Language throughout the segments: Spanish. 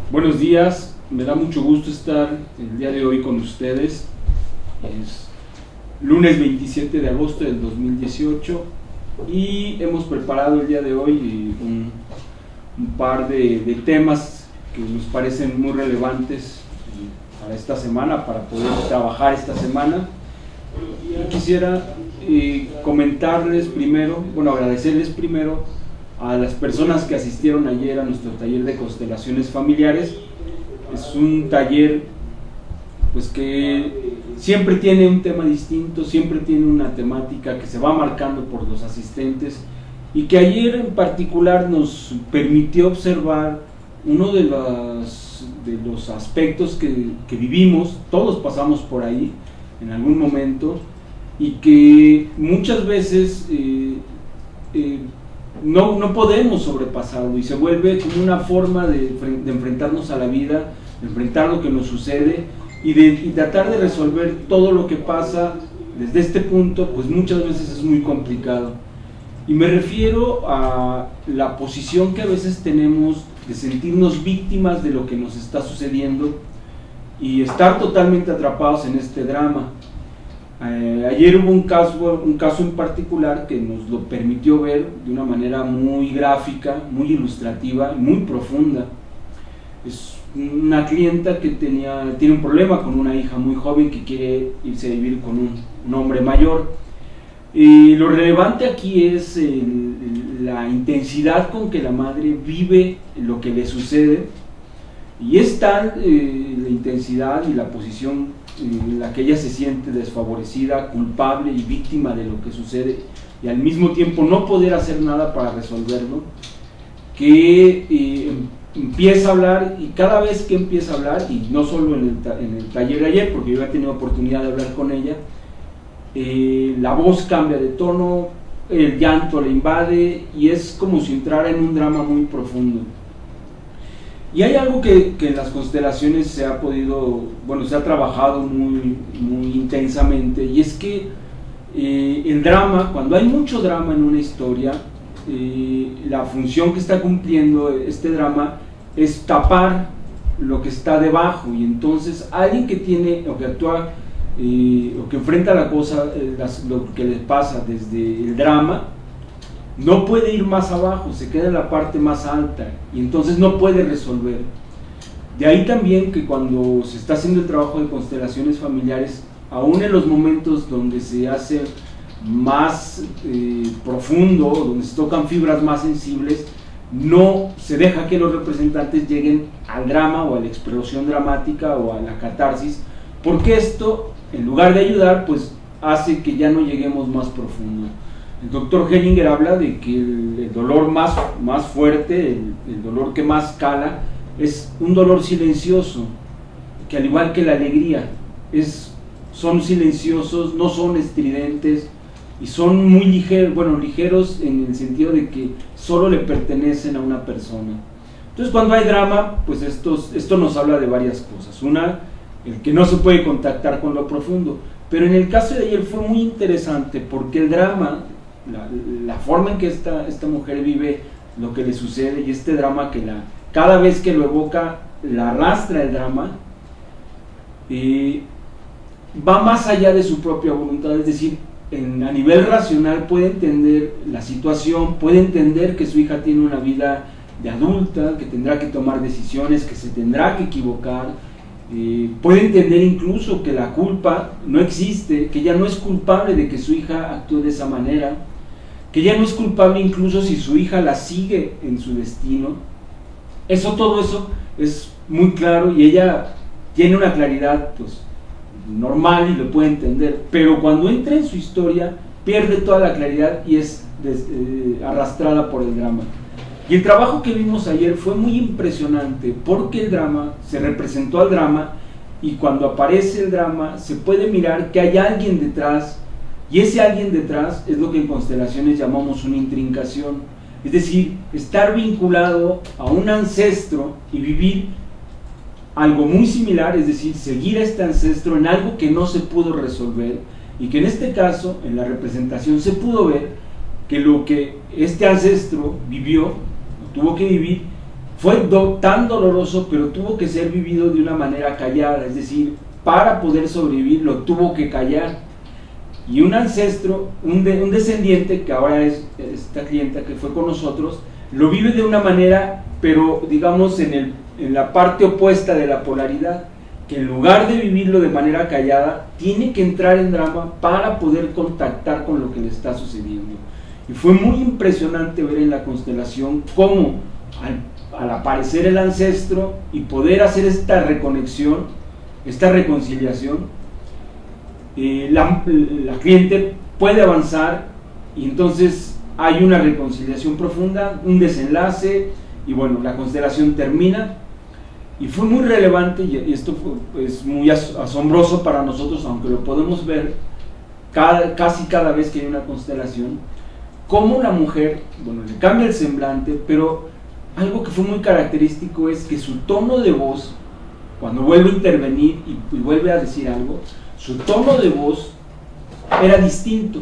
Buenos días, me da mucho gusto estar el día de hoy con ustedes. Es lunes 27 de agosto del 2018 y hemos preparado el día de hoy un par de temas que nos parecen muy relevantes para esta semana, para poder trabajar esta semana. Y quisiera comentarles primero, agradecerles primero a las personas que asistieron ayer a nuestro taller de constelaciones familiares. Es un taller pues que siempre tiene un tema distinto, siempre tiene una temática que se va marcando por los asistentes, y que ayer en particular nos permitió observar uno de los aspectos que vivimos. Todos pasamos por ahí en algún momento, y que muchas veces no podemos sobrepasarlo, y se vuelve como una forma de enfrentarnos a la vida, de enfrentar lo que nos sucede y tratar de resolver todo lo que pasa desde este punto. Pues muchas veces es muy complicado, y me refiero a la posición que a veces tenemos de sentirnos víctimas de lo que nos está sucediendo y estar totalmente atrapados en este drama. Ayer hubo un caso en particular que nos lo permitió ver de una manera muy gráfica, muy ilustrativa, muy profunda. Es una clienta que tiene un problema con una hija muy joven que quiere irse a vivir con un hombre mayor. Y lo relevante aquí es la intensidad con que la madre vive lo que le sucede, y es tal la intensidad y la posición en la que ella se siente desfavorecida, culpable y víctima de lo que sucede, y al mismo tiempo no poder hacer nada para resolverlo, que empieza a hablar. Y cada vez que empieza a hablar, y no solo en el taller de ayer, porque yo he tenido oportunidad de hablar con ella, la voz cambia de tono, el llanto la invade, y es como si entrara en un drama muy profundo. Y hay algo que en las constelaciones se ha trabajado muy intensamente, y es que el drama, cuando hay mucho drama en una historia, la función que está cumpliendo este drama es tapar lo que está debajo, y entonces alguien que tiene o que actúa o que enfrenta la cosa, lo que le pasa desde el drama, no puede ir más abajo, se queda en la parte más alta, y entonces no puede resolver. De ahí también que cuando se está haciendo el trabajo de constelaciones familiares, aún en los momentos donde se hace más profundo, donde se tocan fibras más sensibles, no se deja que los representantes lleguen al drama o a la explosión dramática o a la catarsis, porque esto, en lugar de ayudar, pues hace que ya no lleguemos más profundo. El doctor Hellinger habla de que el dolor más fuerte, el dolor que más cala, es un dolor silencioso, que al igual que la alegría, son silenciosos, no son estridentes, y son muy ligeros en el sentido de que solo le pertenecen a una persona. Entonces, cuando hay drama, pues esto nos habla de varias cosas. Una, el que no se puede contactar con lo profundo. Pero en el caso de ayer fue muy interesante, porque el drama, la forma en que esta mujer vive lo que le sucede, y este drama que cada vez que lo evoca la arrastra el drama, va más allá de su propia voluntad. Es decir, a nivel racional puede entender la situación, puede entender que su hija tiene una vida de adulta, que tendrá que tomar decisiones, que se tendrá que equivocar, puede entender incluso que la culpa no existe, que ella no es culpable de que su hija actúe de esa manera, que ella no es culpable incluso si su hija la sigue en su destino. Todo eso es muy claro, y ella tiene una claridad pues normal y lo puede entender, pero cuando entra en su historia pierde toda la claridad y es arrastrada por el drama. Y el trabajo que vimos ayer fue muy impresionante, porque el drama se representó al drama, y cuando aparece el drama se puede mirar que hay alguien detrás, y ese alguien detrás es lo que en constelaciones llamamos una intrincación. Es decir, estar vinculado a un ancestro y vivir algo muy similar, es decir, seguir a este ancestro en algo que no se pudo resolver, y que en este caso, en la representación, se pudo ver que lo que este ancestro vivió, tuvo que vivir, fue tan doloroso, pero tuvo que ser vivido de una manera callada, es decir, para poder sobrevivir lo tuvo que callar. Y un ancestro, un descendiente, que ahora es esta clienta que fue con nosotros, lo vive de una manera, pero digamos en la parte opuesta de la polaridad, que en lugar de vivirlo de manera callada, tiene que entrar en drama para poder contactar con lo que le está sucediendo. Y fue muy impresionante ver en la constelación cómo al aparecer el ancestro y poder hacer esta reconexión, esta reconciliación, la cliente puede avanzar y entonces hay una reconciliación profunda, un desenlace, y bueno, la constelación termina. Y fue muy relevante, y esto es muy asombroso para nosotros, aunque lo podemos ver casi cada vez que hay una constelación, cómo la mujer, bueno, le cambia el semblante, pero algo que fue muy característico es que su tono de voz, cuando vuelve a intervenir y vuelve a decir algo, su tono de voz era distinto.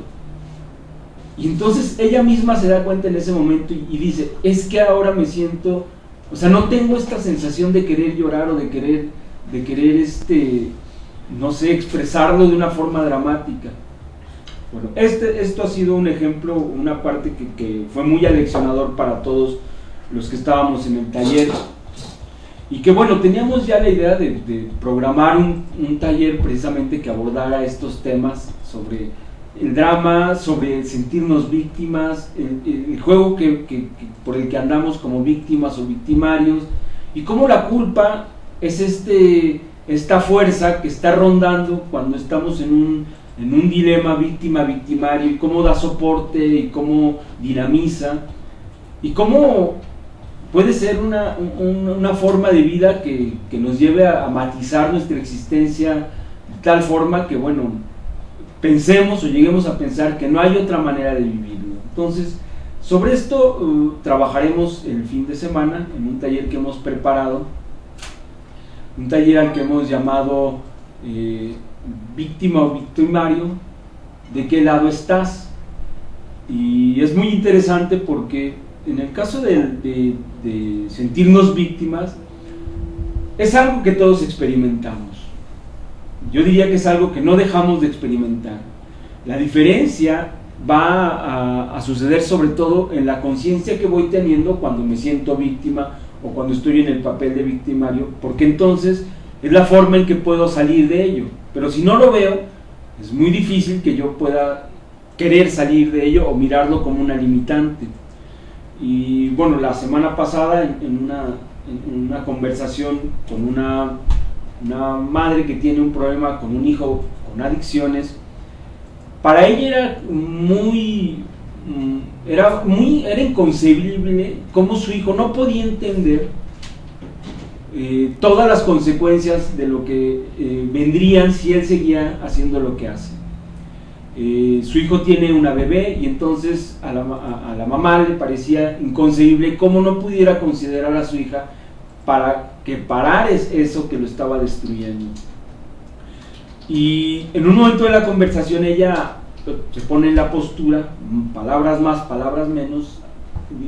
Y entonces ella misma se da cuenta en ese momento y dice, es que ahora me siento, o sea, no tengo esta sensación de querer llorar o de querer no sé, expresarlo de una forma dramática. Bueno, esto ha sido un ejemplo, una parte que fue muy aleccionador para todos los que estábamos en el taller. Y que bueno, teníamos ya la idea de programar un taller precisamente que abordara estos temas sobre el drama, sobre sentirnos víctimas, el juego por el que andamos como víctimas o victimarios, y cómo la culpa es esta fuerza que está rondando cuando estamos en un dilema víctima-victimario, y cómo da soporte y cómo dinamiza, y cómo puede ser una forma de vida que nos lleve a matizar nuestra existencia de tal forma que, bueno, pensemos o lleguemos a pensar que no hay otra manera de vivirlo. Entonces, sobre esto trabajaremos el fin de semana en un taller que hemos preparado, un taller al que hemos llamado víctima o victimario, ¿de qué lado estás? Y es muy interesante porque en el caso de sentirnos víctimas, es algo que todos experimentamos. Yo diría que es algo que no dejamos de experimentar. La diferencia va a suceder sobre todo en la conciencia que voy teniendo cuando me siento víctima o cuando estoy en el papel de victimario, porque entonces es la forma en que puedo salir de ello. Pero si no lo veo, es muy difícil que yo pueda querer salir de ello o mirarlo como una limitante. Y bueno, la semana pasada en una conversación con una madre que tiene un problema con un hijo con adicciones, para ella era inconcebible cómo su hijo no podía entender todas las consecuencias de lo que vendrían si él seguía haciendo lo que hace. Su hijo tiene una bebé y entonces a la mamá le parecía inconcebible cómo no pudiera considerar a su hija para que parara eso que lo estaba destruyendo. Y en un momento de la conversación ella se pone en la postura, palabras más, palabras menos,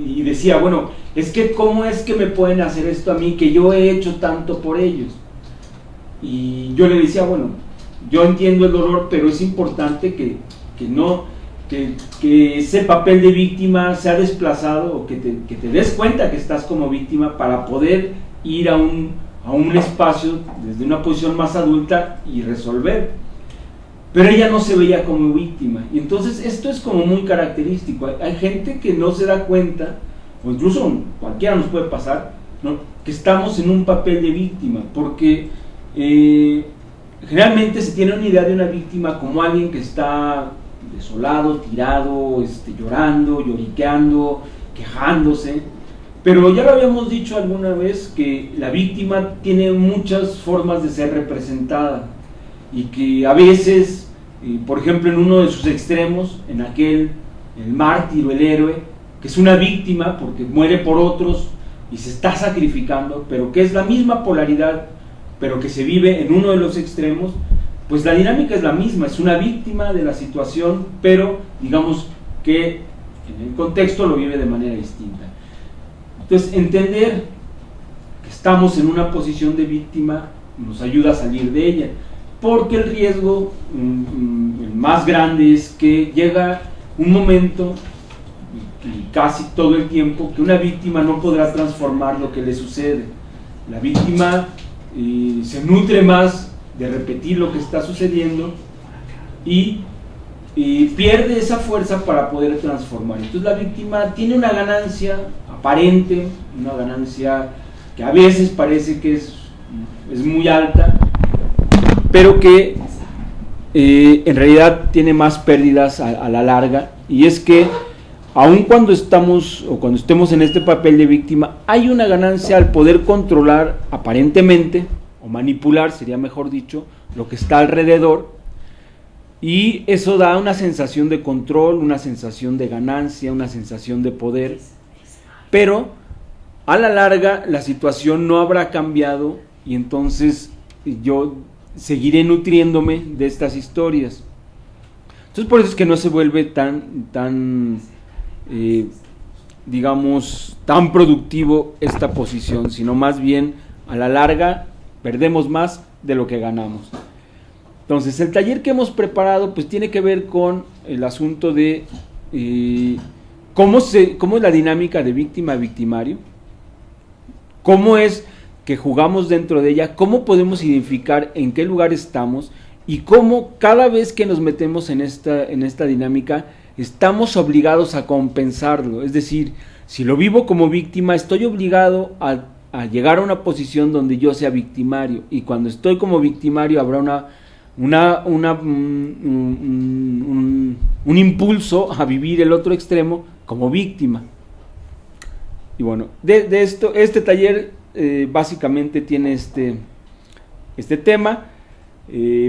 y decía, bueno, es que ¿cómo es que me pueden hacer esto a mí que yo he hecho tanto por ellos? Y yo le decía, bueno, yo entiendo el dolor, pero es importante que ese papel de víctima sea desplazado, o que te des cuenta que estás como víctima para poder ir a un espacio desde una posición más adulta y resolver. Pero ella no se veía como víctima, y entonces esto es como muy característico. Hay gente que no se da cuenta, o incluso cualquiera nos puede pasar, ¿no?, que estamos en un papel de víctima, porque generalmente se tiene una idea de una víctima como alguien que está desolado, tirado, llorando, lloriqueando, quejándose. Pero ya lo habíamos dicho alguna vez que la víctima tiene muchas formas de ser representada, y que a veces, por ejemplo, en uno de sus extremos, el mártir o el héroe, que es una víctima porque muere por otros y se está sacrificando, pero que es la misma polaridad, pero que se vive en uno de los extremos, pues la dinámica es la misma, es una víctima de la situación, pero digamos que en el contexto lo vive de manera distinta. Entonces, entender estamos en una posición de víctima, nos ayuda a salir de ella, porque el riesgo el más grande es que llega un momento, y casi todo el tiempo, que una víctima no podrá transformar lo que le sucede. La víctima se nutre más de repetir lo que está sucediendo y pierde esa fuerza para poder transformar. Entonces la víctima tiene una ganancia aparente, una ganancia que a veces parece que es muy alta, pero que en realidad tiene más pérdidas a la larga, y es que aun cuando estemos en este papel de víctima, hay una ganancia al poder controlar aparentemente, o manipular, sería mejor dicho, lo que está alrededor, y eso da una sensación de control, una sensación de ganancia, una sensación de poder, pero a la larga la situación no habrá cambiado, y entonces yo seguiré nutriéndome de estas historias. Entonces por eso es que no se vuelve tan productivo esta posición, sino más bien a la larga perdemos más de lo que ganamos. Entonces el taller que hemos preparado pues tiene que ver con el asunto de cómo es la dinámica de víctima a victimario, cómo es que jugamos dentro de ella, cómo podemos identificar en qué lugar estamos y cómo cada vez que nos metemos en esta dinámica estamos obligados a compensarlo. Es decir, si lo vivo como víctima, estoy obligado a llegar a una posición donde yo sea victimario, y cuando estoy como victimario habrá un impulso a vivir el otro extremo como víctima. Y bueno, de esto, este taller básicamente tiene este tema.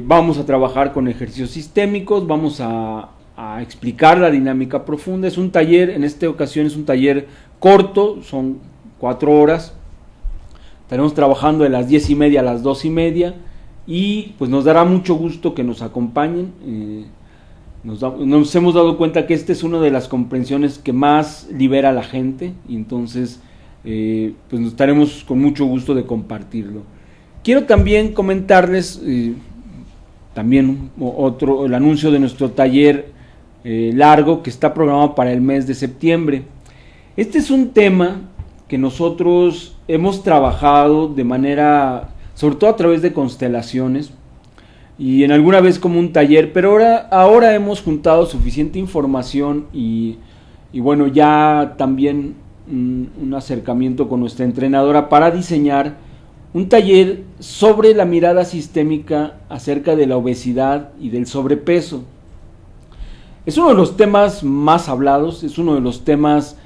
Vamos a trabajar con ejercicios sistémicos, vamos a explicar la dinámica profunda. Es un taller, en esta ocasión es un taller corto, son 4 horas. Estaremos trabajando de las 10:30 a las 2:30, y pues nos dará mucho gusto que nos acompañen. Nos hemos dado cuenta que esta es una de las comprensiones que más libera a la gente, y entonces pues nos estaremos con mucho gusto de compartirlo. Quiero también comentarles también el anuncio de nuestro taller largo que está programado para el mes de septiembre. Este es un tema que nosotros hemos trabajado de manera, sobre todo a través de constelaciones, y en alguna vez como un taller, pero ahora hemos juntado suficiente información y bueno, ya también un acercamiento con nuestra entrenadora para diseñar un taller sobre la mirada sistémica acerca de la obesidad y del sobrepeso. Es uno de los temas más hablados, es uno de los temas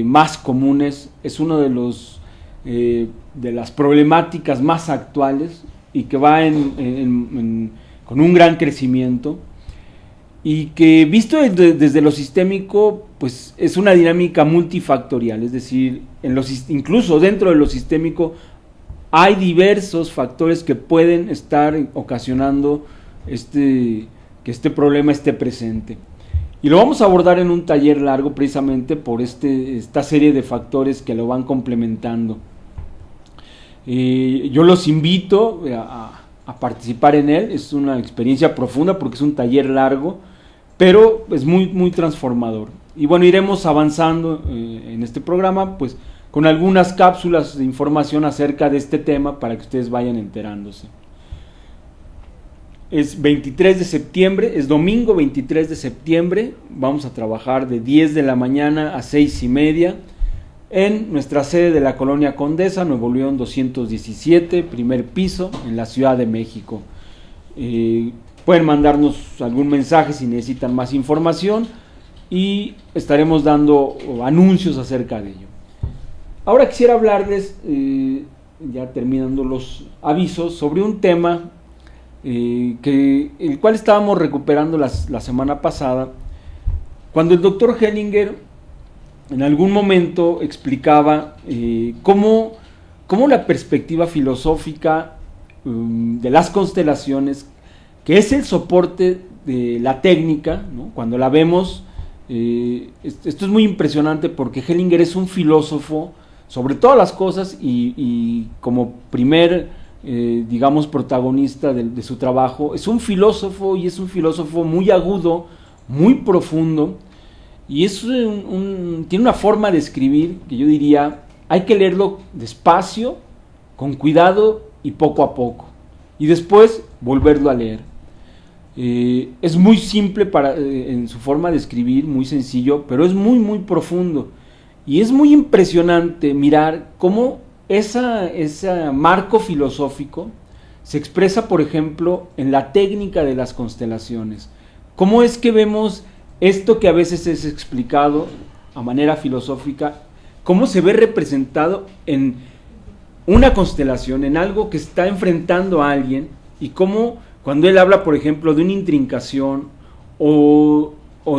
más comunes, es uno de las problemáticas más actuales, y que va con un gran crecimiento, y que visto desde lo sistémico pues es una dinámica multifactorial. Es decir, incluso dentro de lo sistémico hay diversos factores que pueden estar ocasionando que este problema esté presente, y lo vamos a abordar en un taller largo precisamente por esta serie de factores que lo van complementando. Yo los invito a participar en él. Es una experiencia profunda porque es un taller largo, pero es muy, muy transformador. Y bueno, iremos avanzando en este programa pues con algunas cápsulas de información acerca de este tema para que ustedes vayan enterándose. Es 23 de septiembre, es domingo 23 de septiembre, vamos a trabajar de 10 de la mañana a 6:30 en nuestra sede de la Colonia Condesa, Nuevo León 217, primer piso, en la Ciudad de México. Pueden mandarnos algún mensaje si necesitan más información, y estaremos dando anuncios acerca de ello. Ahora quisiera hablarles, ya terminando los avisos, sobre un tema el cual estábamos recuperando la semana pasada, cuando el doctor Hellinger en algún momento explicaba cómo la perspectiva filosófica de las constelaciones, que es el soporte de la técnica, ¿no? Cuando la vemos, esto es muy impresionante porque Hellinger es un filósofo sobre todas las cosas y como primer, digamos, protagonista de su trabajo, es un filósofo, y es un filósofo muy agudo, muy profundo, y es tiene una forma de escribir que yo diría, hay que leerlo despacio, con cuidado y poco a poco, y después volverlo a leer. Es muy simple en su forma de escribir, muy sencillo, pero es muy muy profundo, y es muy impresionante mirar cómo ese marco filosófico se expresa, por ejemplo, en la técnica de las constelaciones. ¿Cómo es que vemos esto que a veces es explicado a manera filosófica, cómo se ve representado en una constelación, en algo que está enfrentando a alguien, y cómo cuando él habla, por ejemplo, de una intrincación o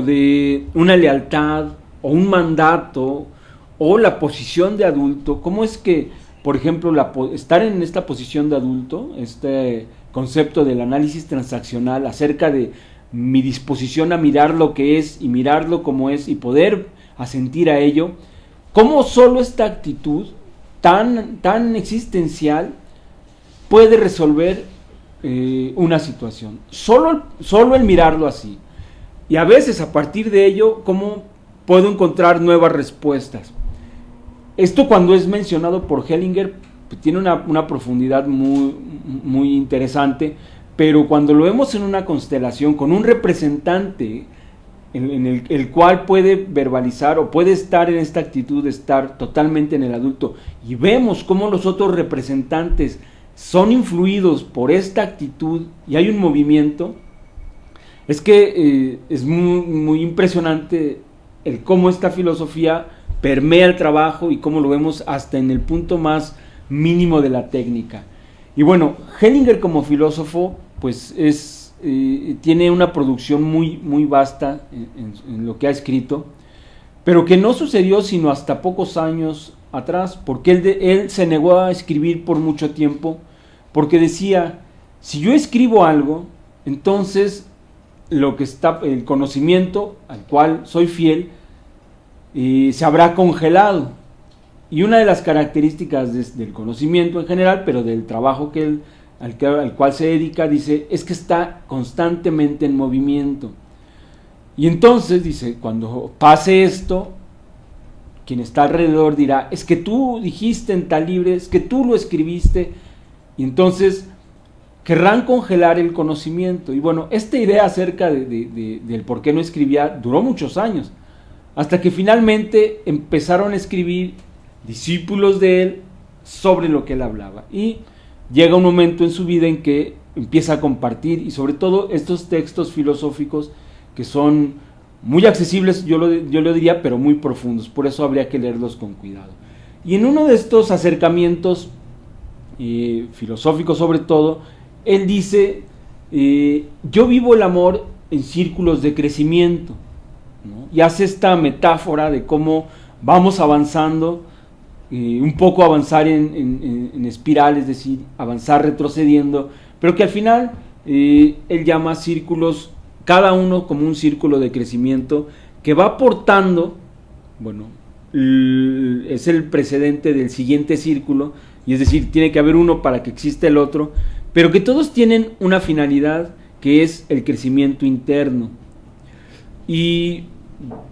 de una lealtad o un mandato o la posición de adulto, cómo es que, por ejemplo, estar en esta posición de adulto, este concepto del análisis transaccional acerca de mi disposición a mirar lo que es y mirarlo como es y poder asentir a ello, cómo solo esta actitud tan existencial puede resolver una situación, solo el mirarlo así, y a veces a partir de ello cómo puedo encontrar nuevas respuestas. Esto, cuando es mencionado por Hellinger, pues tiene una profundidad muy, muy interesante, pero cuando lo vemos en una constelación con un representante en el cual puede verbalizar o puede estar en esta actitud de estar totalmente en el adulto, y vemos cómo los otros representantes son influidos por esta actitud y hay un movimiento, es que es muy, muy impresionante el cómo esta filosofía permea el trabajo y cómo lo vemos hasta en el punto más mínimo de la técnica. Y bueno, Hellinger como filósofo pues tiene una producción muy, muy vasta en lo que ha escrito, pero que no sucedió sino hasta pocos años atrás, porque él se negó a escribir por mucho tiempo, porque decía, si yo escribo algo, entonces el conocimiento al cual soy fiel se habrá congelado. Y una de las características del conocimiento en general, pero del trabajo al cual se dedica, dice, es que está constantemente en movimiento. Y entonces, dice, cuando pase esto, quien está alrededor dirá, es que tú dijiste en tal libro, es que tú lo escribiste, y entonces querrán congelar el conocimiento. Y bueno, esta idea acerca del por qué no escribía duró muchos años, hasta que finalmente empezaron a escribir discípulos de él sobre lo que él hablaba, y llega un momento en su vida en que empieza a compartir, y sobre todo estos textos filosóficos que son muy accesibles, yo lo diría, pero muy profundos, por eso habría que leerlos con cuidado. Y en uno de estos acercamientos filosóficos sobre todo, él dice, yo vivo el amor en círculos de crecimiento, ¿no? Y hace esta metáfora de cómo vamos avanzando, un poco avanzar en espiral, es decir, avanzar retrocediendo, pero que al final él llama círculos, cada uno como un círculo de crecimiento que va aportando, bueno, es el precedente del siguiente círculo, y es decir, tiene que haber uno para que exista el otro, pero que todos tienen una finalidad que es el crecimiento interno. Y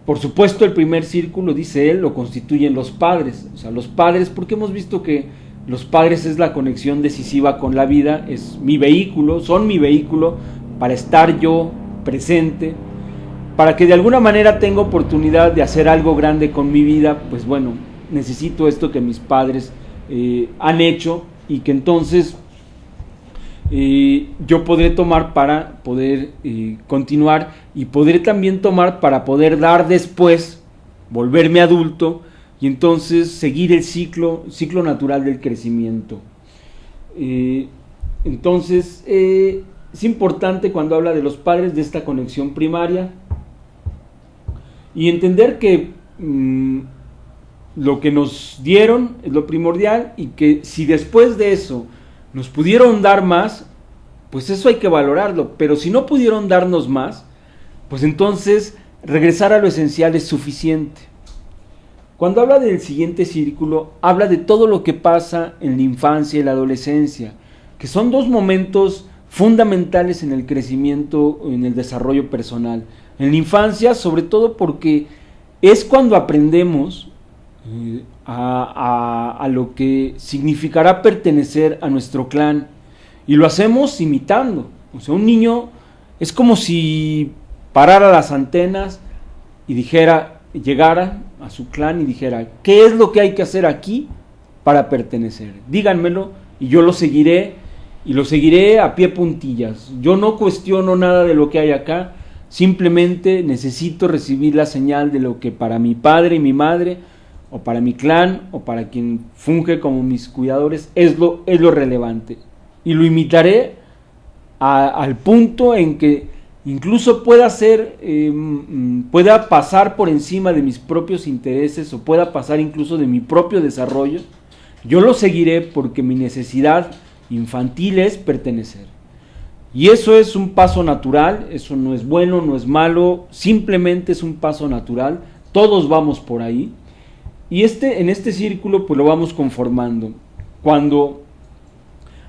por supuesto el primer círculo, dice él, lo constituyen los padres, o sea, los padres, porque hemos visto que los padres es la conexión decisiva con la vida, es mi vehículo, son mi vehículo para estar yo presente, para que de alguna manera tenga oportunidad de hacer algo grande con mi vida. Pues bueno, necesito esto que mis padres han hecho, y que entonces yo podré tomar para poder continuar, y podré también tomar para poder dar después, volverme adulto, y entonces seguir el ciclo natural del crecimiento. Entonces es importante, cuando habla de los padres, de esta conexión primaria, y entender que lo que nos dieron es lo primordial, y que si después de eso nos pudieron dar más, pues eso hay que valorarlo, pero si no pudieron darnos más, pues entonces regresar a lo esencial es suficiente. Cuando habla del siguiente círculo, habla de todo lo que pasa en la infancia y la adolescencia, que son dos momentos fundamentales en el crecimiento, en el desarrollo personal. En la infancia, sobre todo porque es cuando aprendemos a lo que significará pertenecer a nuestro clan, y lo hacemos imitando. O sea, un niño es como si parara las antenas y llegara a su clan y dijera: ¿qué es lo que hay que hacer aquí para pertenecer? Díganmelo y yo lo seguiré, y lo seguiré a pie puntillas. Yo no cuestiono nada de lo que hay acá, simplemente necesito recibir la señal de lo que para mi padre y mi madre, o para mi clan, o para quien funge como mis cuidadores, es lo relevante. Y lo imitaré al punto en que incluso pueda pasar por encima de mis propios intereses, o pueda pasar incluso de mi propio desarrollo. Yo lo seguiré porque mi necesidad infantil es pertenecer. Y eso es un paso natural, eso no es bueno, no es malo, simplemente es un paso natural, todos vamos por ahí. Y en este círculo pues lo vamos conformando. Cuando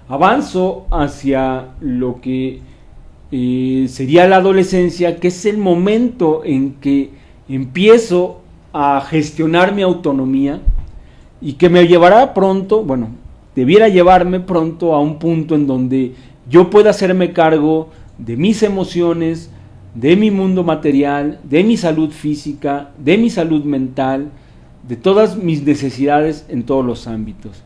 avanzo hacia lo que sería la adolescencia, que es el momento en que empiezo a gestionar mi autonomía, y que me llevará pronto, debiera llevarme pronto a un punto en donde yo pueda hacerme cargo de mis emociones, de mi mundo material, de mi salud física, de mi salud mental, de todas mis necesidades en todos los ámbitos.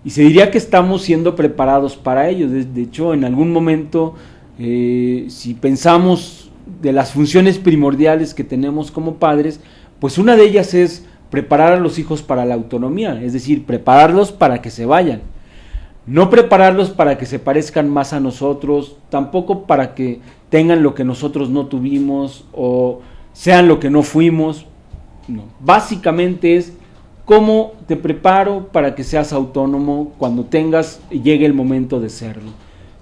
Y se diría que estamos siendo preparados para ello. De hecho, en algún momento, si pensamos de las funciones primordiales que tenemos como padres, pues una de ellas es preparar a los hijos para la autonomía, es decir, prepararlos para que se vayan. No prepararlos para que se parezcan más a nosotros, tampoco para que tengan lo que nosotros no tuvimos o sean lo que no fuimos. No. Básicamente es cómo te preparo para que seas autónomo cuando llegue el momento de serlo.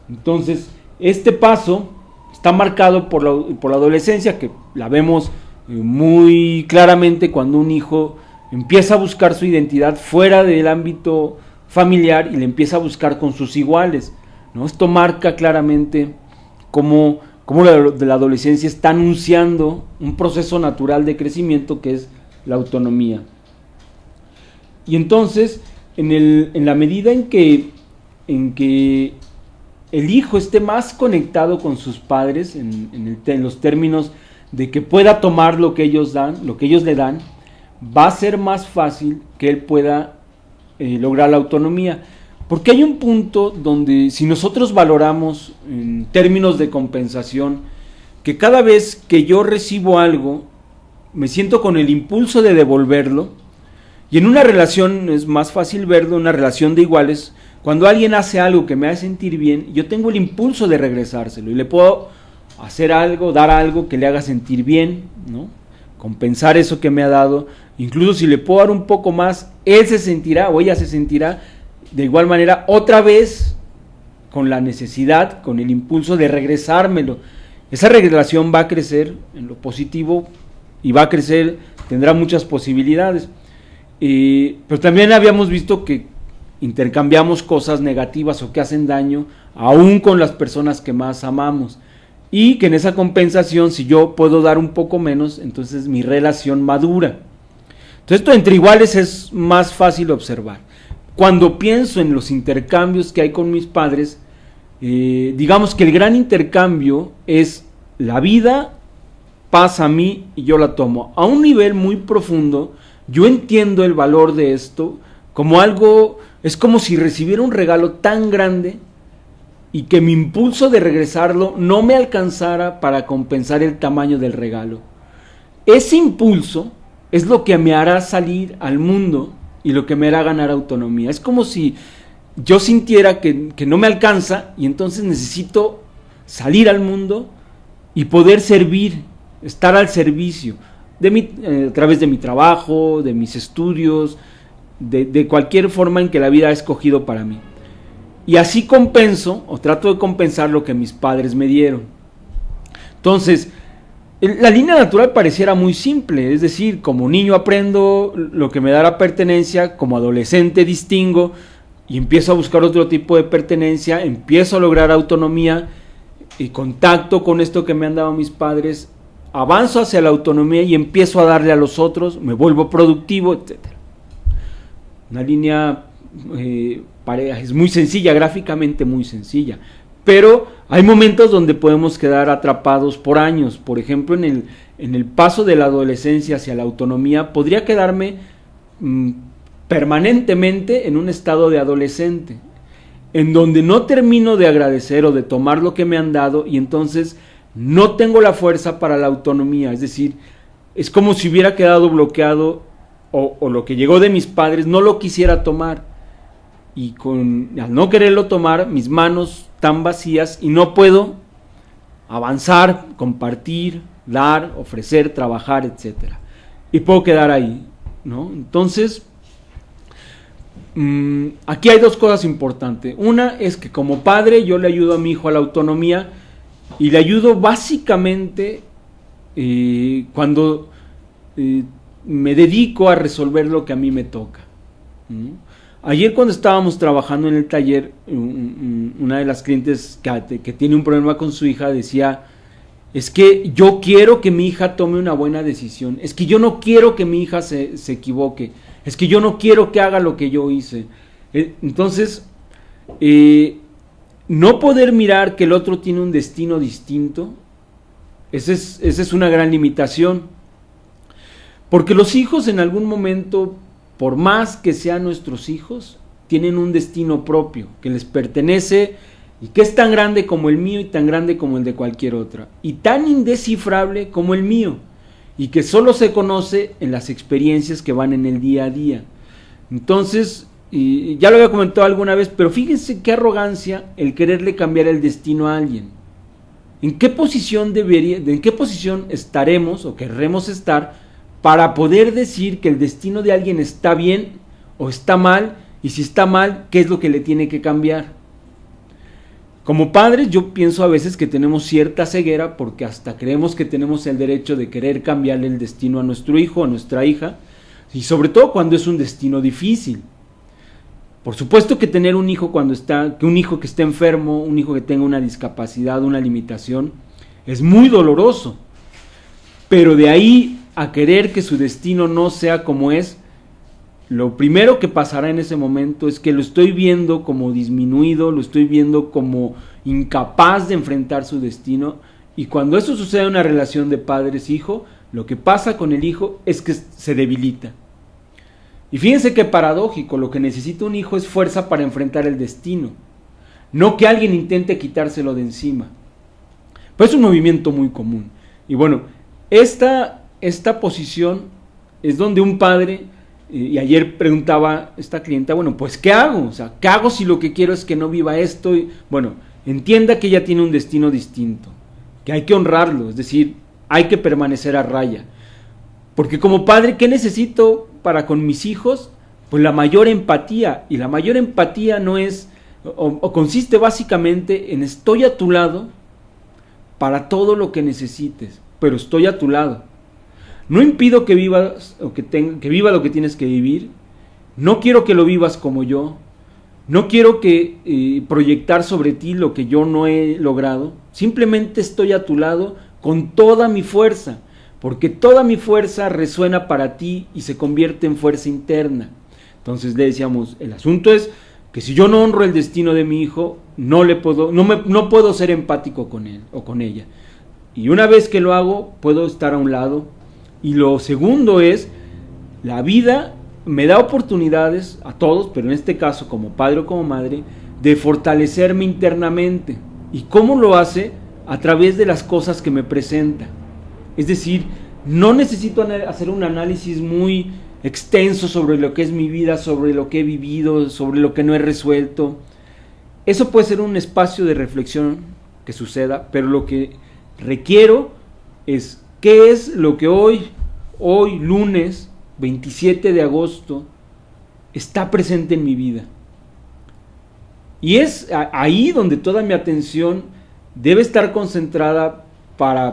Entonces, este paso está marcado por la adolescencia, que la vemos muy claramente cuando un hijo empieza a buscar su identidad fuera del ámbito familiar y le empieza a buscar con sus iguales, ¿no? Esto marca claramente cómo la adolescencia está anunciando un proceso natural de crecimiento que es la autonomía. Y entonces, en la medida en que el hijo esté más conectado con sus padres, en los términos de que pueda tomar lo que ellos le dan, va a ser más fácil que él pueda lograr la autonomía. Porque hay un punto donde, si nosotros valoramos en términos de compensación, que cada vez que yo recibo algo, me siento con el impulso de devolverlo. Y en una relación es más fácil verlo, una relación de iguales, cuando alguien hace algo que me hace sentir bien, yo tengo el impulso de regresárselo, y le puedo hacer algo, dar algo que le haga sentir bien, ¿no? Compensar eso que me ha dado. Incluso si le puedo dar un poco más, él se sentirá o ella se sentirá de igual manera otra vez con la necesidad, con el impulso de regresármelo. Esa relación va a crecer en lo positivo y va a crecer, tendrá muchas posibilidades. Pero también habíamos visto que intercambiamos cosas negativas o que hacen daño aún con las personas que más amamos, y que en esa compensación, si yo puedo dar un poco menos, entonces mi relación madura. Entonces, esto entre iguales es más fácil observar. Cuando pienso en los intercambios que hay con mis padres, digamos que el gran intercambio es la vida pasa a mí y yo la tomo. A un nivel muy profundo, yo entiendo el valor de esto como algo, es como si recibiera un regalo tan grande y que mi impulso de regresarlo no me alcanzara para compensar el tamaño del regalo. Ese impulso es lo que me hará salir al mundo y lo que me hará ganar autonomía. Es como si yo sintiera que no me alcanza, y entonces necesito salir al mundo y poder servir, estar al servicio, a través de mi trabajo, de mis estudios, de cualquier forma en que la vida ha escogido para mí. Y así compenso, o trato de compensar lo que mis padres me dieron. Entonces, La línea natural pareciera muy simple, es decir, como niño aprendo lo que me da la pertenencia, como adolescente distingo y empiezo a buscar otro tipo de pertenencia, empiezo a lograr autonomía y contacto con esto que me han dado mis padres, avanzo hacia la autonomía y empiezo a darle a los otros, me vuelvo productivo, etc. Una línea pareja, es muy sencilla, gráficamente muy sencilla, pero hay momentos donde podemos quedar atrapados por años. Por ejemplo, en el paso de la adolescencia hacia la autonomía, podría quedarme permanentemente en un estado de adolescente, en donde no termino de agradecer o de tomar lo que me han dado, y entonces no tengo la fuerza para la autonomía. Es decir, es como si hubiera quedado bloqueado, o lo que llegó de mis padres no lo quisiera tomar, y al no quererlo tomar, mis manos están vacías y no puedo avanzar, compartir, dar, ofrecer, trabajar, etc. Y puedo quedar ahí, ¿no? Entonces, aquí hay dos cosas importantes. Una es que como padre yo le ayudo a mi hijo a la autonomía, y le ayudo básicamente cuando me dedico a resolver lo que a mí me toca. Ayer, cuando estábamos trabajando en el taller, una de las clientes que tiene un problema con su hija decía: es que yo quiero que mi hija tome una buena decisión, es que yo no quiero que mi hija se equivoque, es que yo no quiero que haga lo que yo hice. Entonces, no poder mirar que el otro tiene un destino distinto, esa es una gran limitación, porque los hijos en algún momento, por más que sean nuestros hijos, tienen un destino propio que les pertenece y que es tan grande como el mío y tan grande como el de cualquier otra, y tan indescifrable como el mío, y que solo se conoce en las experiencias que van en el día a día. Entonces, y ya lo había comentado alguna vez, pero fíjense qué arrogancia el quererle cambiar el destino a alguien. ¿En qué posición estaremos o querremos estar para poder decir que el destino de alguien está bien o está mal? Y si está mal, ¿qué es lo que le tiene que cambiar? Como padres, yo pienso a veces que tenemos cierta ceguera, porque hasta creemos que tenemos el derecho de querer cambiarle el destino a nuestro hijo, a nuestra hija, y sobre todo cuando es un destino difícil. Por supuesto que tener un hijo un hijo que esté enfermo, un hijo que tenga una discapacidad, una limitación, es muy doloroso. Pero de ahí a querer que su destino no sea como es, lo primero que pasará en ese momento es que lo estoy viendo como disminuido, lo estoy viendo como incapaz de enfrentar su destino, y cuando eso sucede en una relación de padres-hijo, lo que pasa con el hijo es que se debilita. Y fíjense qué paradójico, lo que necesita un hijo es fuerza para enfrentar el destino, no que alguien intente quitárselo de encima. Pero es un movimiento muy común. Y bueno, esta posición es donde un padre, y ayer preguntaba esta clienta, bueno, pues ¿qué hago? O sea, ¿qué hago si lo que quiero es que no viva esto? Y, bueno, entienda que ella tiene un destino distinto, que hay que honrarlo, es decir, hay que permanecer a raya. Porque como padre, ¿qué necesito para con mis hijos? Pues la mayor empatía, y la mayor empatía no es, o consiste básicamente en estoy a tu lado para todo lo que necesites, pero estoy a tu lado. No impido que vivas que viva lo que tienes que vivir, no quiero que lo vivas como yo, no quiero que proyectar sobre ti lo que yo no he logrado, simplemente estoy a tu lado con toda mi fuerza, porque toda mi fuerza resuena para ti y se convierte en fuerza interna. Entonces le decíamos, el asunto es que si yo no honro el destino de mi hijo, no puedo ser empático con él o con ella. Y una vez que lo hago, puedo estar a un lado. Y lo segundo es, la vida me da oportunidades a todos, pero en este caso como padre o como madre, de fortalecerme internamente. ¿Y cómo lo hace? A través de las cosas que me presenta. Es decir, no necesito hacer un análisis muy extenso sobre lo que es mi vida, sobre lo que he vivido, sobre lo que no he resuelto. Eso puede ser un espacio de reflexión que suceda, pero lo que requiero es qué es lo que hoy lunes 27 de agosto está presente en mi vida. Y es ahí donde toda mi atención debe estar concentrada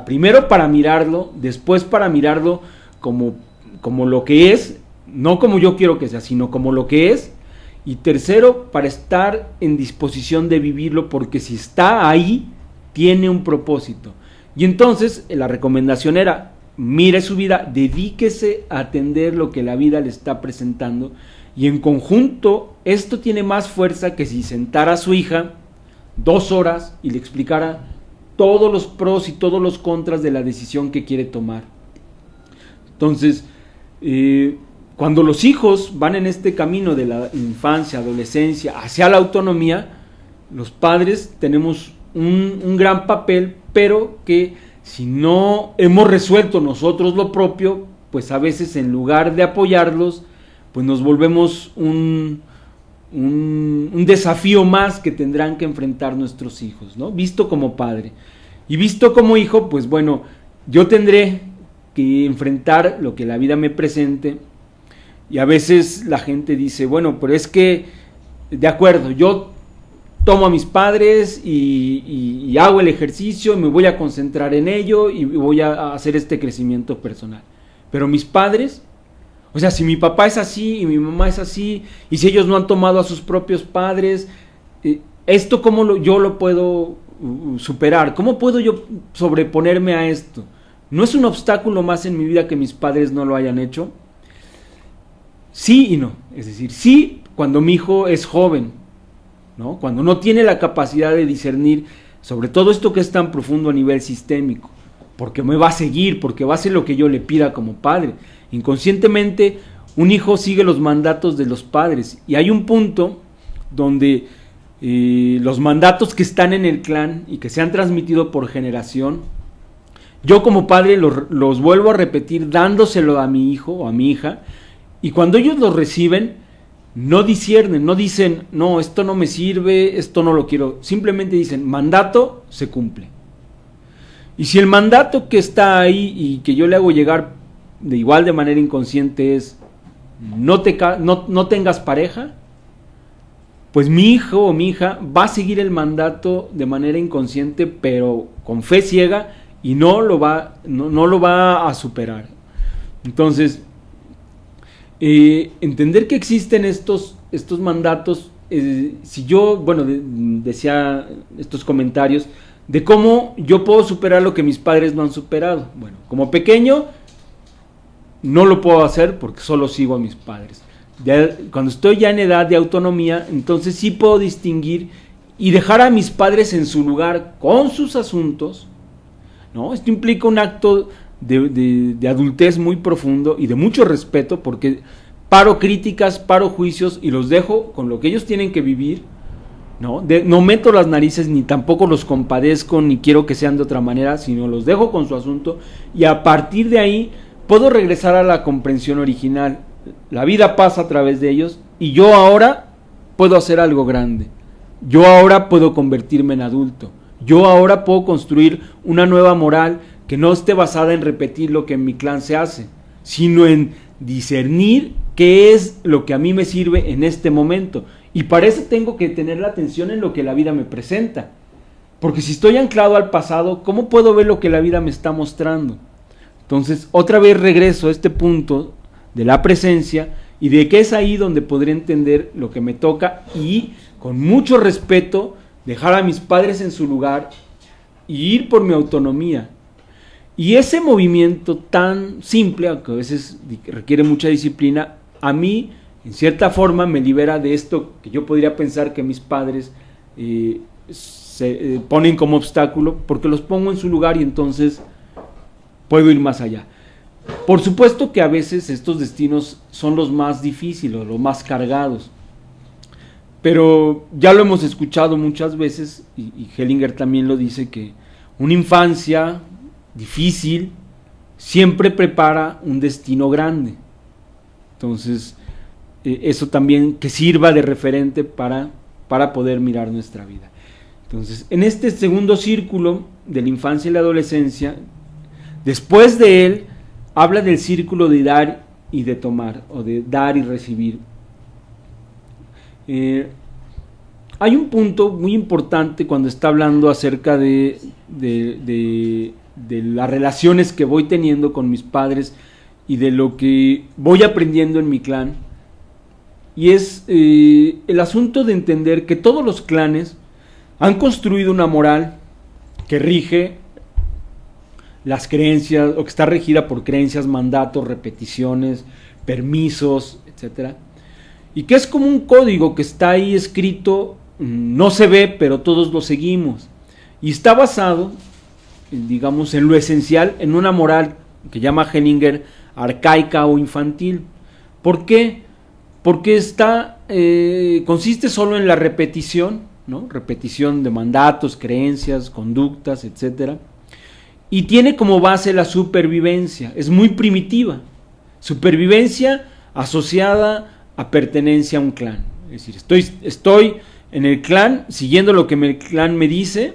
primero para mirarlo, después para mirarlo como lo que es, no como yo quiero que sea, sino como lo que es, y tercero, para estar en disposición de vivirlo, porque si está ahí, tiene un propósito. Y entonces la recomendación era, mire su vida, dedíquese a atender lo que la vida le está presentando, y en conjunto esto tiene más fuerza que si sentara a su hija 2 horas y le explicara todos los pros y todos los contras de la decisión que quiere tomar. Entonces, cuando los hijos van en este camino de la infancia, adolescencia, hacia la autonomía, los padres tenemos un gran papel, pero que si no hemos resuelto nosotros lo propio, pues a veces en lugar de apoyarlos, pues nos volvemos un desafío más que tendrán que enfrentar nuestros hijos, ¿no? Visto como padre. Y visto como hijo, pues bueno, yo tendré que enfrentar lo que la vida me presente. Y a veces la gente dice, bueno, pero es que, de acuerdo, yo tomo a mis padres y hago el ejercicio y me voy a concentrar en ello y voy a hacer este crecimiento personal. Pero mis padres, o sea, si mi papá es así y mi mamá es así, y si ellos no han tomado a sus propios padres, ¿esto cómo yo lo puedo superar? ¿Cómo puedo yo sobreponerme a esto? ¿No es un obstáculo más en mi vida que mis padres no lo hayan hecho? Sí y no. Es decir, sí cuando mi hijo es joven, ¿no? Cuando no tiene la capacidad de discernir sobre todo esto que es tan profundo a nivel sistémico, porque me va a seguir, porque va a hacer lo que yo le pida como padre. Inconscientemente, un hijo sigue los mandatos de los padres, y hay un punto donde los mandatos que están en el clan y que se han transmitido por generación, yo como padre los vuelvo a repetir dándoselo a mi hijo o a mi hija, y cuando ellos los reciben, no disciernen, no dicen, no, esto no me sirve, esto no lo quiero, simplemente dicen, mandato, se cumple. Y si el mandato que está ahí y que yo le hago llegar de manera inconsciente es, no tengas pareja, pues mi hijo o mi hija va a seguir el mandato de manera inconsciente, pero con fe ciega, y no lo va a superar. Entonces, entender que existen estos mandatos, si yo, decía estos comentarios de cómo yo puedo superar lo que mis padres no han superado. Bueno, como pequeño no lo puedo hacer porque solo sigo a mis padres. Cuando estoy ya en edad de autonomía, entonces sí puedo distinguir y dejar a mis padres en su lugar con sus asuntos, ¿no? Esto implica un acto de adultez muy profundo y de mucho respeto, porque paro críticas, paro juicios y los dejo con lo que ellos tienen que vivir, ¿no? No meto las narices, ni tampoco los compadezco, ni quiero que sean de otra manera, sino los dejo con su asunto, y a partir de ahí puedo regresar a la comprensión original. La vida pasa a través de ellos, y yo ahora puedo hacer algo grande. Yo ahora puedo convertirme en adulto. Yo ahora puedo construir una nueva moral que no esté basada en repetir lo que en mi clan se hace, sino en discernir qué es lo que a mí me sirve en este momento. Y para eso tengo que tener la atención en lo que la vida me presenta. Porque si estoy anclado al pasado, ¿cómo puedo ver lo que la vida me está mostrando? Entonces, otra vez regreso a este punto de la presencia, y de que es ahí donde podré entender lo que me toca, y con mucho respeto dejar a mis padres en su lugar y ir por mi autonomía. Y ese movimiento tan simple, aunque a veces requiere mucha disciplina, a mí en cierta forma me libera de esto que yo podría pensar que mis padres se ponen como obstáculo, porque los pongo en su lugar y entonces puedo ir más allá. Por supuesto que a veces estos destinos son los más difíciles, los más cargados, pero ya lo hemos escuchado muchas veces, y Hellinger también lo dice, que una infancia difícil siempre prepara un destino grande. Entonces, eso también que sirva de referente para poder mirar nuestra vida. Entonces, en este segundo círculo de la infancia y la adolescencia, después de él, habla del círculo de dar y de tomar, o de dar y recibir. Hay un punto muy importante cuando está hablando acerca de de las relaciones que voy teniendo con mis padres y de lo que voy aprendiendo en mi clan, y es el asunto de entender que todos los clanes han construido una moral que rige las creencias, o que está regida por creencias, mandatos, repeticiones, permisos, etcétera, y que es como un código que está ahí escrito, no se ve, pero todos lo seguimos, y está basado, digamos, en lo esencial, en una moral que llama Hellinger arcaica o infantil. ¿Por qué? Porque consiste solo en la repetición, ¿no? Repetición de mandatos, creencias, conductas, etcétera, y tiene como base la supervivencia. Es muy primitiva, supervivencia asociada a pertenencia a un clan. Es decir, estoy en el clan siguiendo lo que el clan me dice,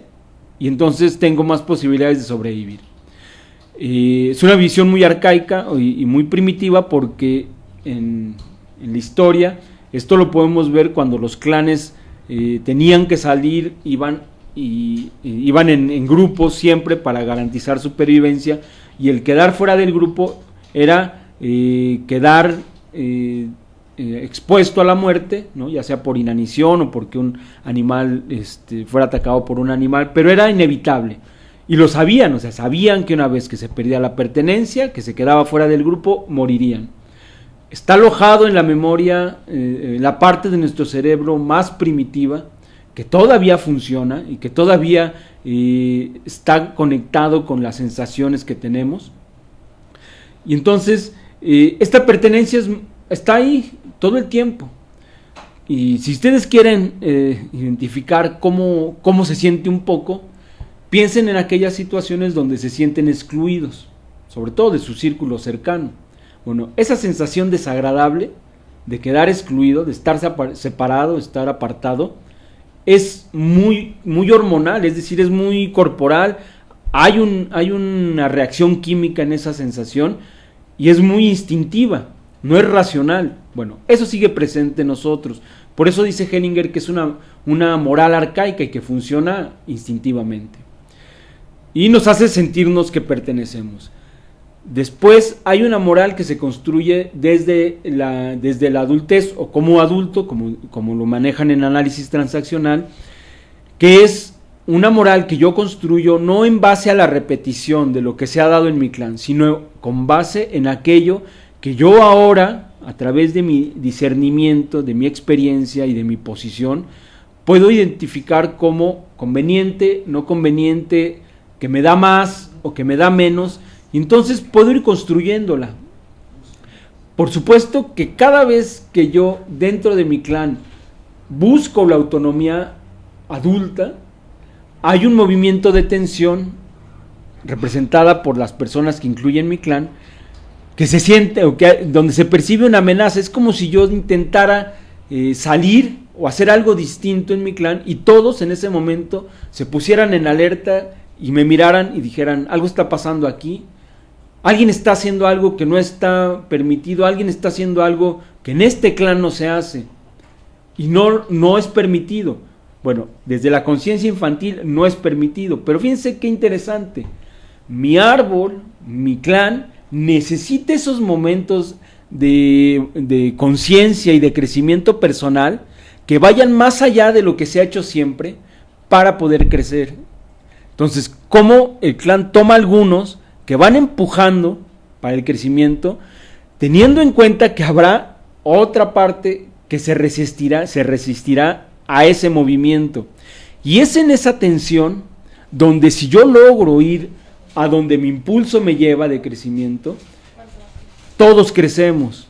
y entonces tengo más posibilidades de sobrevivir. Es una visión muy arcaica y muy primitiva, porque en la historia esto lo podemos ver cuando los clanes tenían que salir, iban en grupos siempre para garantizar supervivencia, y el quedar fuera del grupo era quedar expuesto a la muerte, ¿no? Ya sea por inanición o porque un animal fuera atacado por un animal, pero era inevitable. Y lo sabían, o sea, sabían que una vez que se perdía la pertenencia, que se quedaba fuera del grupo, morirían. Está alojado en la memoria, en la parte de nuestro cerebro más primitiva, que todavía funciona y que todavía está conectado con las sensaciones que tenemos. Y entonces, esta pertenencia está ahí todo el tiempo. Y si ustedes quieren identificar cómo se siente un poco, piensen en aquellas situaciones donde se sienten excluidos, sobre todo de su círculo cercano. Bueno, esa sensación desagradable de quedar excluido, de estar separado, de estar apartado, es muy, muy hormonal, es decir, es muy corporal. Hay una reacción química en esa sensación y es muy instintiva, no es racional. Bueno, eso sigue presente en nosotros. Por eso dice Hellinger que es una moral arcaica y que funciona instintivamente. Y nos hace sentirnos que pertenecemos. Después hay una moral que se construye desde la adultez, o como adulto, como lo manejan en análisis transaccional, que es una moral que yo construyo no en base a la repetición de lo que se ha dado en mi clan, sino con base en aquello que yo ahora, a través de mi discernimiento, de mi experiencia y de mi posición, puedo identificar como conveniente, no conveniente, que me da más o que me da menos, y entonces puedo ir construyéndola. Por supuesto que cada vez que yo dentro de mi clan busco la autonomía adulta, hay un movimiento de tensión representada por las personas que incluyen mi clan, que se siente, donde se percibe una amenaza. Es como si yo intentara salir o hacer algo distinto en mi clan, y todos en ese momento se pusieran en alerta y me miraran y dijeran: algo está pasando aquí, alguien está haciendo algo que no está permitido, alguien está haciendo algo que en este clan no se hace y no es permitido. Bueno, desde la conciencia infantil no es permitido, pero fíjense qué interesante. Mi árbol, mi clan, necesita esos momentos de conciencia y de crecimiento personal que vayan más allá de lo que se ha hecho siempre para poder crecer. Entonces, ¿cómo el clan toma algunos que van empujando para el crecimiento, teniendo en cuenta que habrá otra parte que se resistirá a ese movimiento? Y es en esa tensión donde, si yo logro ir a donde mi impulso me lleva de crecimiento, todos crecemos.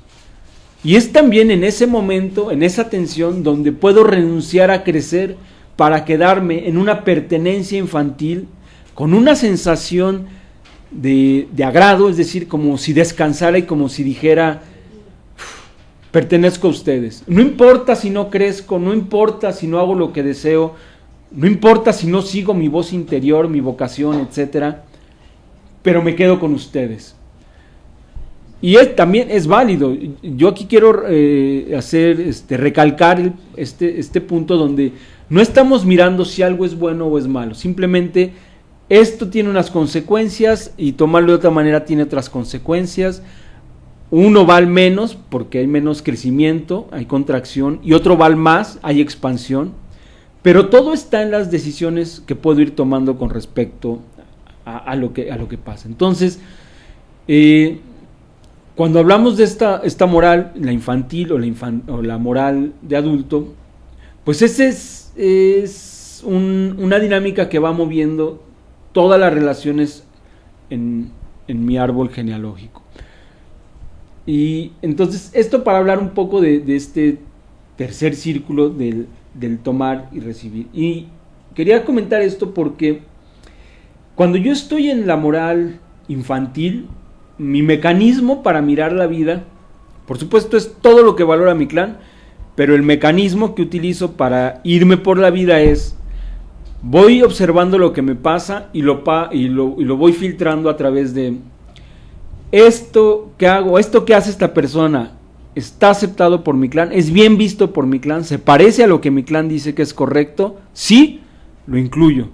Y es también en ese momento, en esa tensión, donde puedo renunciar a crecer para quedarme en una pertenencia infantil con una sensación de agrado, es decir, como si descansara y como si dijera: pertenezco a ustedes. No importa si no crezco, no importa si no hago lo que deseo, no importa si no sigo mi voz interior, mi vocación, etcétera, pero me quedo con ustedes. Y también es válido. Yo aquí quiero recalcar este punto donde no estamos mirando si algo es bueno o es malo. Simplemente esto tiene unas consecuencias y tomarlo de otra manera tiene otras consecuencias. Uno va al menos porque hay menos crecimiento, hay contracción, y otro va al más, hay expansión. Pero todo está en las decisiones que puedo ir tomando con respecto a lo que pasa. Entonces, cuando hablamos de esta moral, la infantil o la moral de adulto, pues esa es una dinámica que va moviendo todas las relaciones en mi árbol genealógico. Y entonces, esto para hablar un poco de este tercer círculo del tomar y recibir. Y quería comentar esto porque cuando yo estoy en la moral infantil, mi mecanismo para mirar la vida, por supuesto es todo lo que valora mi clan, pero el mecanismo que utilizo para irme por la vida es, voy observando lo que me pasa y lo voy filtrando a través de esto que hago, esto que hace esta persona, ¿está aceptado por mi clan? ¿Es bien visto por mi clan? ¿Se parece a lo que mi clan dice que es correcto? Sí, lo incluyo.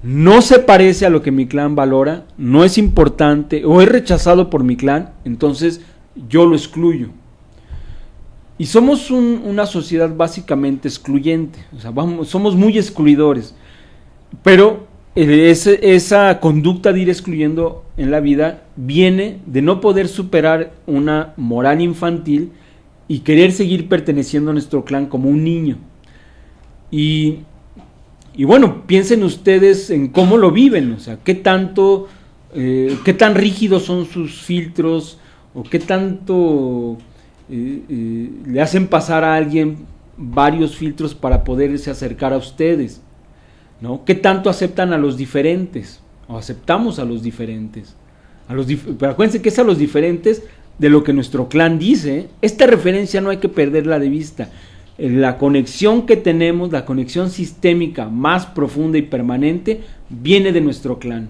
¿No se parece a lo que mi clan valora? ¿No es importante? ¿O es rechazado por mi clan? Entonces yo lo excluyo. Y somos una sociedad básicamente excluyente. O sea, somos muy excluidores. Pero esa conducta de ir excluyendo en la vida viene de no poder superar una moral infantil y querer seguir perteneciendo a nuestro clan como un niño. Y bueno, piensen ustedes en cómo lo viven, o sea, qué tan rígidos son sus filtros, o qué tanto le hacen pasar a alguien varios filtros para poderse acercar a ustedes, ¿no? ¿Qué tanto aceptan a los diferentes? O aceptamos a los diferentes. Pero acuérdense que es a los diferentes de lo que nuestro clan dice. Esta referencia no hay que perderla de vista. La conexión que tenemos, la conexión sistémica más profunda y permanente, viene de nuestro clan.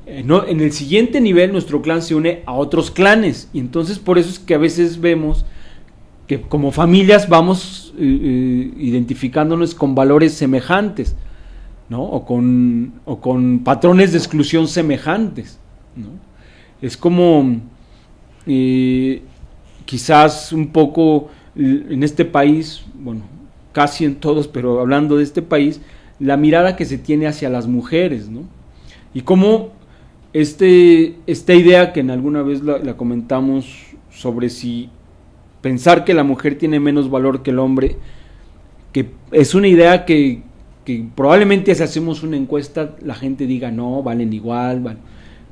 En el siguiente nivel, nuestro clan se une a otros clanes. Y entonces por eso es que a veces vemos que como familias vamos identificándonos con valores semejantes, ¿no? O con patrones de exclusión semejantes, ¿no? Es como quizás un poco en este país, bueno, casi en todos, pero hablando de este país, la mirada que se tiene hacia las mujeres, ¿no? Y cómo esta idea que en alguna vez la comentamos sobre si pensar que la mujer tiene menos valor que el hombre, que es una idea que probablemente si hacemos una encuesta la gente diga no, valen igual, vale.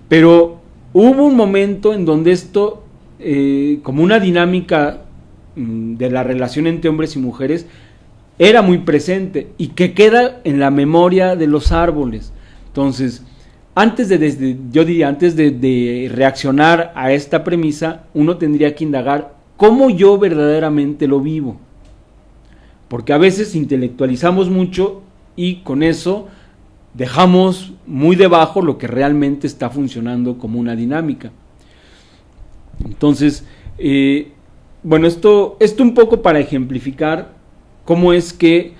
Pero hubo un momento en donde esto, como una dinámica de la relación entre hombres y mujeres, era muy presente y que queda en la memoria de los árboles. Entonces, antes de reaccionar a esta premisa, uno tendría que indagar cómo yo verdaderamente lo vivo. Porque a veces intelectualizamos mucho y con eso dejamos muy debajo lo que realmente está funcionando como una dinámica. Entonces, bueno, esto un poco para ejemplificar cómo es que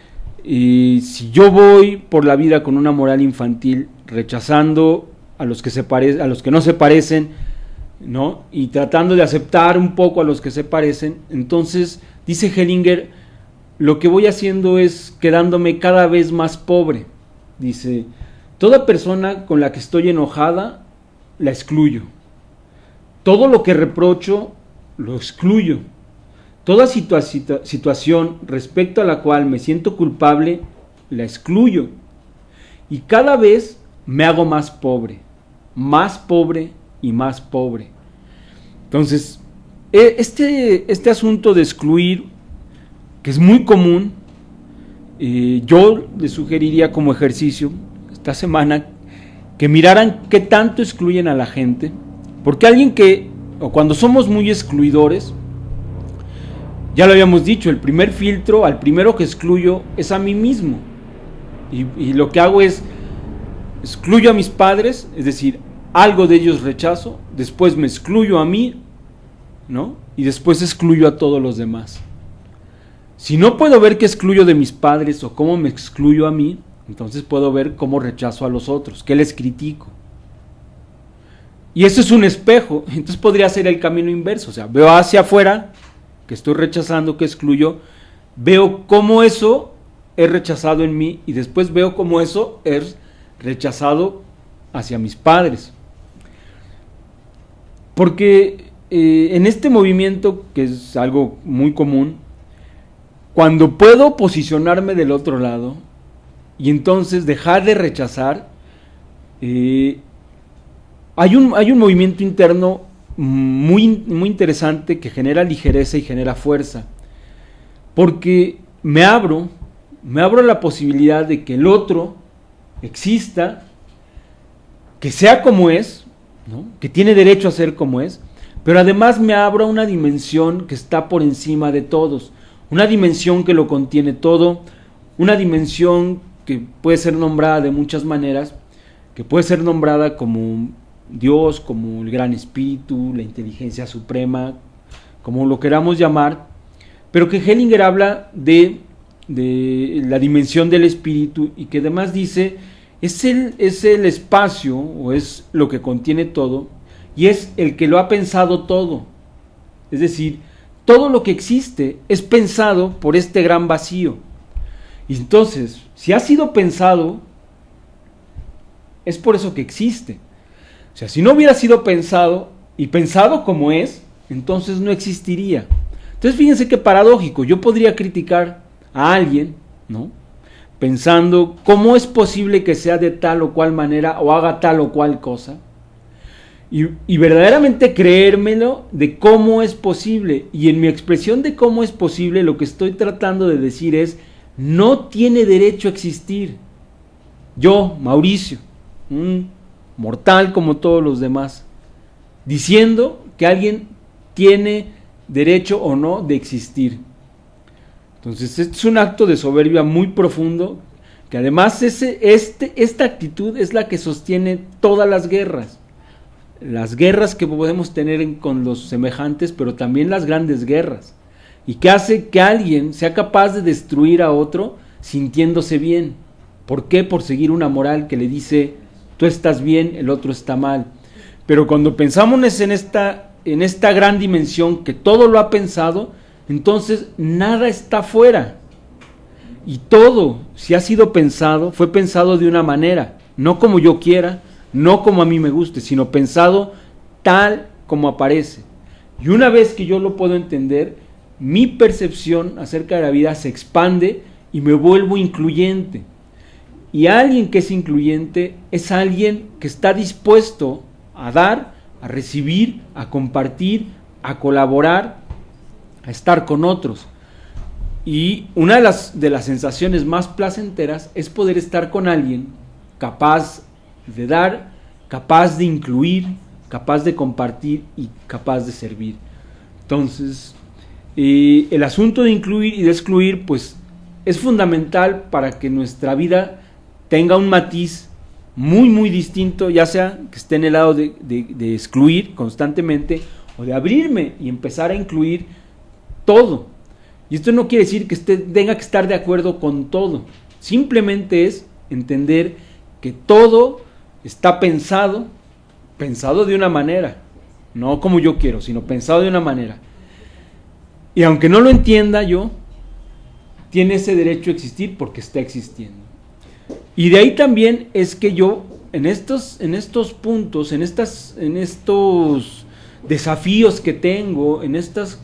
si yo voy por la vida con una moral infantil, rechazando a los que no se parecen, ¿no? Y tratando de aceptar un poco a los que se parecen, entonces, dice Hellinger, lo que voy haciendo es quedándome cada vez más pobre. Dice, toda persona con la que estoy enojada, la excluyo. Todo lo que reprocho, lo excluyo. Toda situación respecto a la cual me siento culpable, la excluyo. Y cada vez me hago más pobre y más pobre. Entonces, este asunto de excluir, que es muy común, yo les sugeriría como ejercicio esta semana que miraran qué tanto excluyen a la gente, porque cuando somos muy excluidores, ya lo habíamos dicho, el primer filtro, al primero que excluyo es a mí mismo, y lo que hago es excluyo a mis padres, es decir, algo de ellos rechazo, después me excluyo a mí, ¿no? Y después excluyo a todos los demás. Si no puedo ver qué excluyo de mis padres o cómo me excluyo a mí, Entonces puedo ver cómo rechazo a los otros, qué les critico. Y eso es un espejo. Entonces podría ser el camino inverso. O sea, veo hacia afuera, que estoy rechazando, que excluyo, veo cómo eso es rechazado en mí y después veo cómo eso es rechazado hacia mis padres. Porque en este movimiento, que es algo muy común, cuando puedo posicionarme del otro lado y entonces dejar de rechazar, hay un movimiento interno muy, muy interesante que genera ligereza y genera fuerza, porque me abro a la posibilidad de que el otro exista, que sea como es, ¿no? Que tiene derecho a ser como es, pero además me abro a una dimensión que está por encima de todos, una dimensión que lo contiene todo, una dimensión que puede ser nombrada de muchas maneras, que puede ser nombrada como Dios, como el Gran Espíritu, la inteligencia suprema, como lo queramos llamar, pero que Hellinger habla de la dimensión del espíritu y que además dice es el espacio o es lo que contiene todo y es el que lo ha pensado todo. Es decir, todo lo que existe es pensado por este gran vacío. Y entonces, si ha sido pensado, es por eso que existe. O sea, si no hubiera sido pensado y pensado como es, entonces no existiría. Entonces fíjense qué paradójico. Yo podría criticar a alguien, ¿no? Pensando cómo es posible que sea de tal o cual manera o haga tal o cual cosa. Y verdaderamente creérmelo de cómo es posible. Y en mi expresión de cómo es posible, lo que estoy tratando de decir es, no tiene derecho a existir. Yo, Mauricio, un mortal como todos los demás, diciendo que alguien tiene derecho o no de existir. Entonces, este es un acto de soberbia muy profundo, que además esta actitud es la que sostiene todas las guerras que podemos tener con los semejantes, pero también las grandes guerras, y que hace que alguien sea capaz de destruir a otro sintiéndose bien. ¿Por qué? Por seguir una moral que le dice, tú estás bien, el otro está mal. Pero cuando pensamos en esta gran dimensión que todo lo ha pensado, entonces nada está fuera. Y todo, si ha sido pensado, fue pensado de una manera, no como yo quiera, no como a mí me guste, sino pensado tal como aparece. Y una vez que yo lo puedo entender, mi percepción acerca de la vida se expande y me vuelvo incluyente. Y alguien que es incluyente es alguien que está dispuesto a dar, a recibir, a compartir, a colaborar, a estar con otros. Y una de las sensaciones más placenteras es poder estar con alguien capaz de dar, capaz de incluir, capaz de compartir y capaz de servir. Entonces, el asunto de incluir y de excluir, pues, es fundamental para que nuestra vida tenga un matiz muy, muy distinto, ya sea que esté en el lado de excluir constantemente o de abrirme y empezar a incluir todo. Y esto no quiere decir que tenga que estar de acuerdo con todo. Simplemente es entender que todo está pensado de una manera, no como yo quiero, sino pensado de una manera. Y aunque no lo entienda yo, tiene ese derecho a existir porque está existiendo. Y de ahí también es que yo, en estos puntos, en estos desafíos que tengo, en estas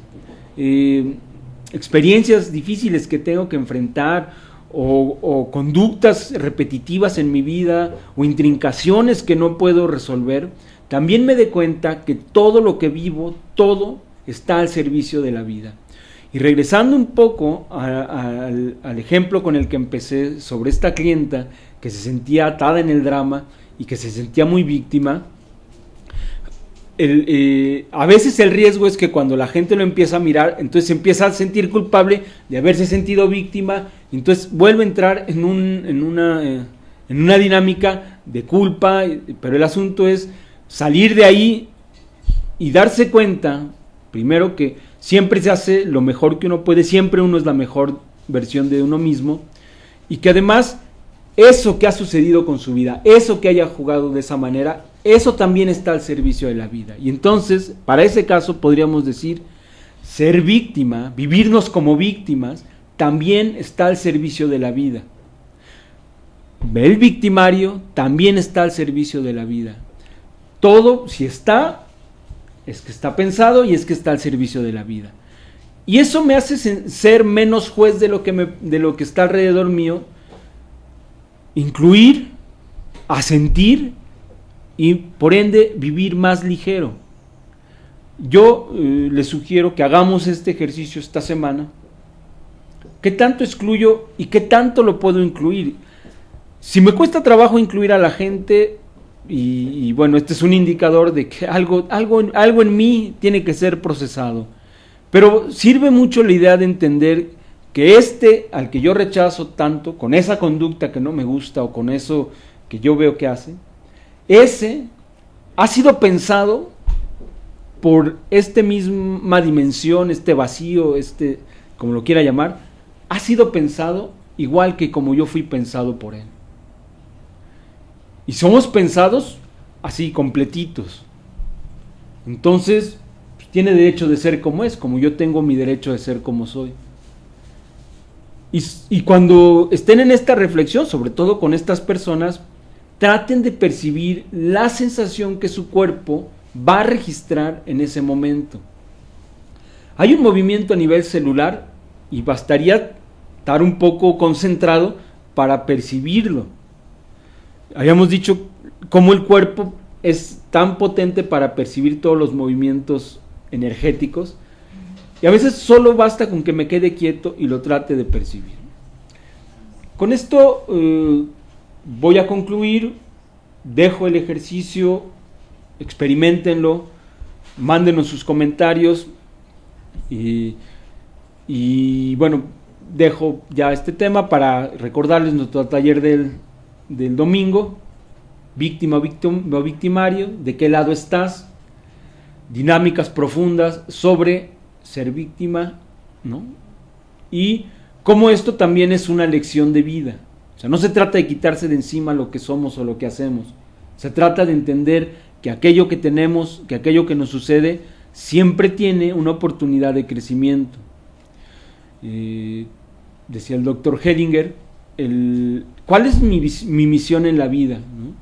experiencias difíciles que tengo que enfrentar, o conductas repetitivas en mi vida, o intrincaciones que no puedo resolver, también me doy cuenta que todo lo que vivo, todo está al servicio de la vida. Y regresando un poco al ejemplo con el que empecé sobre esta clienta que se sentía atada en el drama y que se sentía muy víctima, a veces el riesgo es que cuando la gente lo empieza a mirar, entonces se empieza a sentir culpable de haberse sentido víctima, y entonces vuelve a entrar en una dinámica de culpa. Pero el asunto es salir de ahí y darse cuenta, primero, que siempre se hace lo mejor que uno puede, siempre uno es la mejor versión de uno mismo, y que además eso que ha sucedido con su vida, eso que haya jugado de esa manera, eso también está al servicio de la vida. Y entonces, para ese caso podríamos decir, ser víctima, vivirnos como víctimas, también está al servicio de la vida. El victimario también está al servicio de la vida. Todo, si está, es que está pensado y es que está al servicio de la vida. Y eso me hace ser menos juez de lo que está alrededor mío, incluir, asentir y por ende vivir más ligero. Yo les sugiero que hagamos este ejercicio esta semana. ¿Qué tanto excluyo y qué tanto lo puedo incluir? Si me cuesta trabajo incluir a la gente, y bueno, este es un indicador de que algo en mí tiene que ser procesado. Pero sirve mucho la idea de entender que al que yo rechazo tanto, con esa conducta que no me gusta o con eso que yo veo que hace, ese ha sido pensado por esta misma dimensión, este vacío, como lo quiera llamar, ha sido pensado igual que como yo fui pensado por él. Y somos pensados así, completitos. Entonces, tiene derecho de ser como es, como yo tengo mi derecho de ser como soy. Y cuando estén en esta reflexión, sobre todo con estas personas, traten de percibir la sensación que su cuerpo va a registrar en ese momento. Hay un movimiento a nivel celular y bastaría estar un poco concentrado para percibirlo. Habíamos dicho cómo el cuerpo es tan potente para percibir todos los movimientos energéticos, y a veces solo basta con que me quede quieto y lo trate de percibir. Con esto voy a concluir, dejo el ejercicio, experiméntenlo, mándenos sus comentarios y bueno, dejo ya este tema para recordarles nuestro taller del domingo, víctima o victimario, de qué lado estás, dinámicas profundas sobre ser víctima, ¿no? Y cómo esto también es una lección de vida. O sea, no se trata de quitarse de encima lo que somos o lo que hacemos. Se trata de entender que aquello que tenemos, que aquello que nos sucede, siempre tiene una oportunidad de crecimiento. Decía el doctor Hedinger, ¿cuál es mi misión en la vida? ¿No?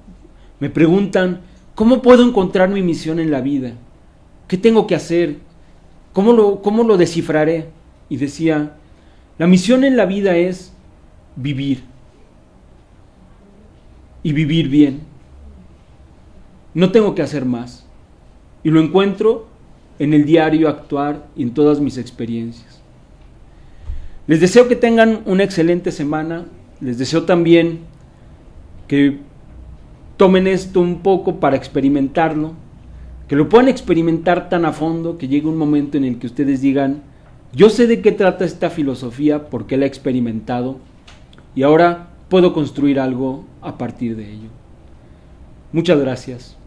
Me preguntan, ¿cómo puedo encontrar mi misión en la vida? ¿Qué tengo que hacer? ¿Cómo lo descifraré? Y decía, la misión en la vida es vivir. Y vivir bien. No tengo que hacer más. Y lo encuentro en el diario actuar y en todas mis experiencias. Les deseo que tengan una excelente semana. Les deseo también que tomen esto un poco para experimentarlo, que lo puedan experimentar tan a fondo que llegue un momento en el que ustedes digan, yo sé de qué trata esta filosofía porque la he experimentado y ahora puedo construir algo a partir de ello. Muchas gracias.